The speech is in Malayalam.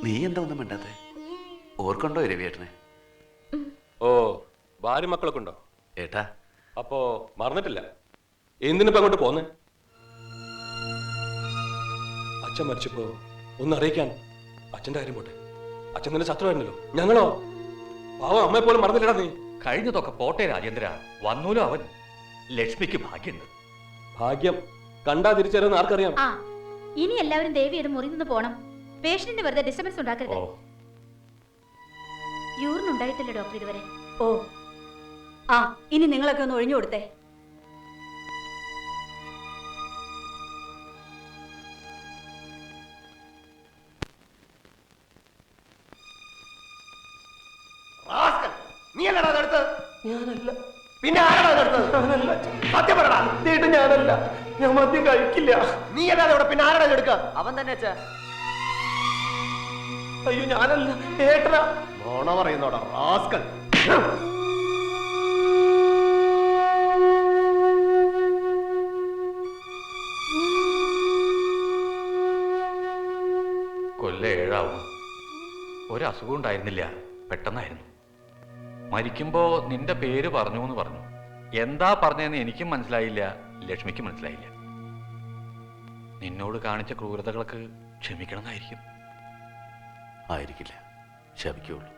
നീ എന്താ ഒന്നും വേണ്ടാത്തെ? ഓർക്കുണ്ടോ രവിയേട്ടനെ? ഓ, ഭാര്യ മക്കളൊക്കെ ഉണ്ടോ ഏട്ടാ? അപ്പോ മറന്നിട്ടില്ല. എന്തിനിപ്പോ അങ്ങോട്ട് പോന്നെ? അച്ഛൻ മരിച്ചപ്പോ ഒന്ന് അറിയിക്കാൻ. അച്ഛന്റെ കാര്യം പോട്ടെ, അച്ഛൻ നിന്റെ ശത്രുവായിരുന്നല്ലോ. ഞങ്ങളോ പാവം അമ്മയെ പോലും മറന്നില്ലടാ നീ. കഴിഞ്ഞതൊക്കെ പോട്ടെ രാജേന്ദ്ര, വന്നൂലോ അവൻ. ലക്ഷ്മിക്ക് ഭാഗ്യമുണ്ട്. ഭാഗ്യം കണ്ടാ തിരിച്ചറിയുന്ന ആർക്കറിയാം. ആ, ഇനി എല്ലാവരും ദേവി ഇത് മുറി നിന്ന് പോണം. പേഷ്യന്റിന് വെറുതെ ഡിസ്റ്റർബൻസ് ഉണ്ടാക്കരുത്. യൂറിൻ ഉണ്ടായിട്ടില്ല ഡോക്ടർ ഇതുവരെ. ഓ ആ, ഇനി നിങ്ങളൊക്കെ ഒന്ന് ഒഴിഞ്ഞു കൊടുത്തേ. നീ അല്ലടാ അതെടുത്തത്? ഞാനല്ല. പിന്നെ ആരാടാ അതെടുത്തത്? സത്യം പറടാ. ഞാനല്ല, ഞാൻ മദ്യം കഴിക്കില്ല. നീ അല്ലാതെ ഇവിടെ പിന്നെ ആരാടാ എടുക്കുക? അവൻ തന്നെ അച്ഛാ. അയ്യോ ഞാനല്ല, ഏട്ടനാ. മോണ പറയുന്നോടാ റാസ്കൽ. കൊല്ലം 7 ആവും. ഒരസുഖം ഉണ്ടായിരുന്നില്ല, പെട്ടെന്നായിരുന്നു. മരിക്കുമ്പോ നിന്റെ പേര് പറഞ്ഞു എന്ന് പറഞ്ഞു. എന്താ പറഞ്ഞതെന്ന് എനിക്കും മനസ്സിലായില്ല, ലക്ഷ്മിക്കും മനസ്സിലായില്ല. നിന്നോട് കാണിച്ച ക്രൂരതകളൊക്കെ ക്ഷമിക്കണം എന്നായിരിക്കും. ആയിരിക്കില്ല, ശപിക്കുള്ളൂ.